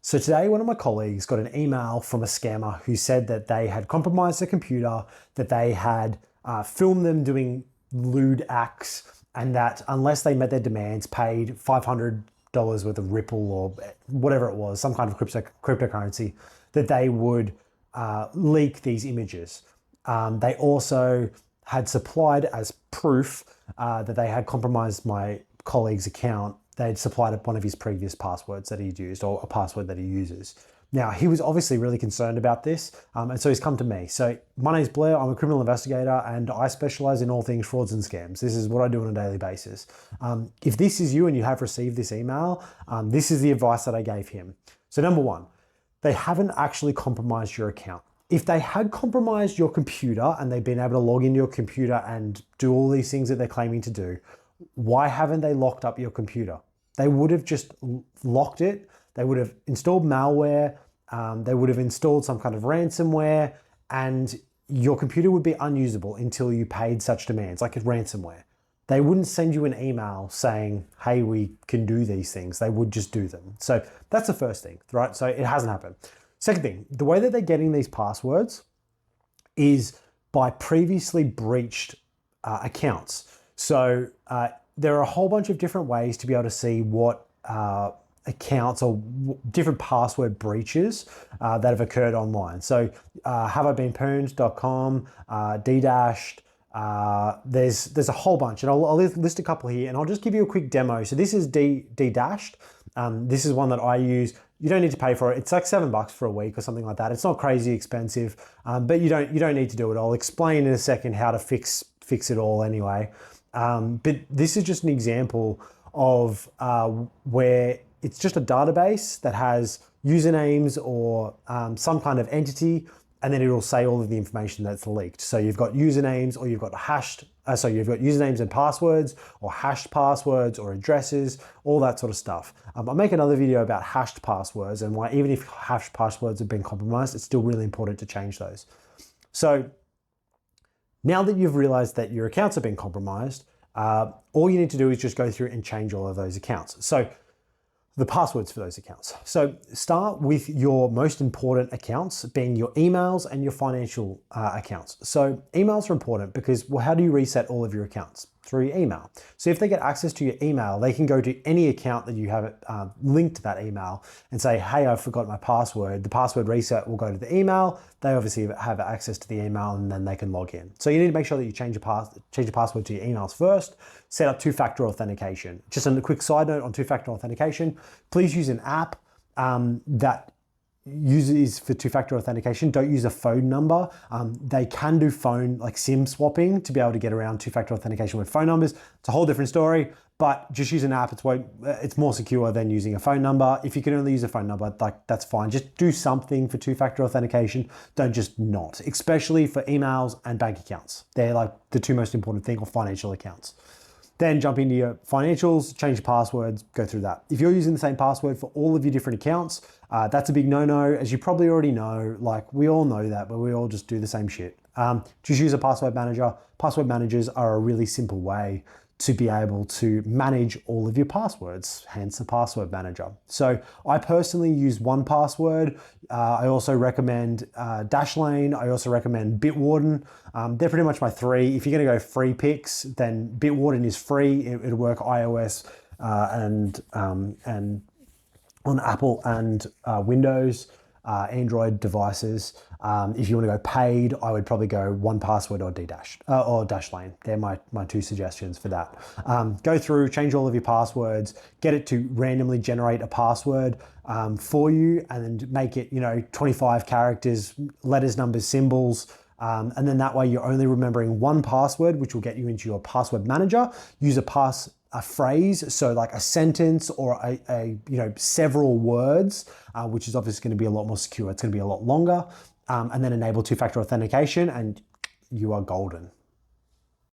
So today, one of my colleagues got an email from a scammer who said that they had compromised the computer, that they had filmed them doing lewd acts, and that unless they met their demands, paid $500 worth of Ripple or whatever it was, some kind of cryptocurrency, that they would leak these images. They also had supplied as proof that they had compromised my colleague's account. They'd supplied one of his previous passwords that he'd used, or a password that he uses. Now, he was obviously really concerned about this, and so he's come to me. So my name's Blair, I'm a criminal investigator, and I specialize in all things frauds and scams. This is what I do on a daily basis. If this is you and you have received this email, this is the advice that I gave him. So number one, they haven't actually compromised your account. If they had compromised your computer and they've been able to log into your computer and do all these things that they're claiming to do, why haven't they locked up your computer? They would have just locked it. They would have installed malware. They would have installed some kind of ransomware, and your computer would be unusable until you paid such demands, like a ransomware. They wouldn't send you an email saying, hey, we can do these things. They would just do them. So that's the first thing, right? So it hasn't happened. Second thing, the way that they're getting these passwords is by previously breached accounts. So there are a whole bunch of different ways to be able to see what accounts or different password breaches that have occurred online. So haveibeenpwned.com, ddashed, there's a whole bunch, and I'll list a couple here, and I'll just give you a quick demo. So this is ddashed. This is one that I use. You don't need to pay for it. It's like $7 for a week or something like that. It's not crazy expensive, but you don't need to do it. I'll explain in a second how to fix it all anyway. But this is just an example of where it's just a database that has usernames or some kind of entity, and then it'll say all of the information that's leaked. So you've got usernames, or you've got you've got usernames and passwords, or hashed passwords, or addresses, all that sort of stuff. I'll make another video about hashed passwords and why even if hashed passwords have been compromised, it's still really important to change those. So now that you've realized that your accounts have been compromised, all you need to do is just go through and change all of those accounts. So the passwords for those accounts. So start with your most important accounts, being your emails and your financial accounts. So emails are important because, well, how do you reset all of your accounts? Through your email. So if they get access to your email, they can go to any account that you have linked to that email and say, hey, I forgot my password. The password reset will go to the email. They obviously have access to the email, and then they can log in. So you need to make sure that you change your password to your emails first. Set up two-factor authentication. Just a quick side note on two-factor authentication, please use an app that uses for two-factor authentication. Don't use a phone number. They can do phone, like SIM swapping, to be able to get around two-factor authentication with phone numbers. It's a whole different story, but just use an app. It's more secure than using a phone number. If you can only use a phone number, that's fine. Just do something for two-factor authentication. Don't just not, especially for emails and bank accounts. They're like the two most important thing, or financial accounts. Then jump into your financials, change your passwords, go through that. If you're using the same password for all of your different accounts, that's a big no-no. As you probably already know, like we all know that, but we all just do the same shit. Just use a password manager. Password managers are a really simple way to be able to manage all of your passwords, hence a password manager. So I personally use 1Password. I also recommend Dashlane. I also recommend Bitwarden. They're pretty much my three. If you're gonna go free picks, then Bitwarden is free. It'll work iOS and on Apple and Windows, Android devices. If you want to go paid, I would probably go 1Password or Dashlane. They're my two suggestions for that. Go through, change all of your passwords, get it to randomly generate a password for you, and then make it 25 characters, letters, numbers, symbols. And then that way you're only remembering one password, which will get you into your password manager. Use a phrase, so like a sentence or a several words, which is obviously going to be a lot more secure. It's going to be a lot longer, and then enable two-factor authentication, and you are golden.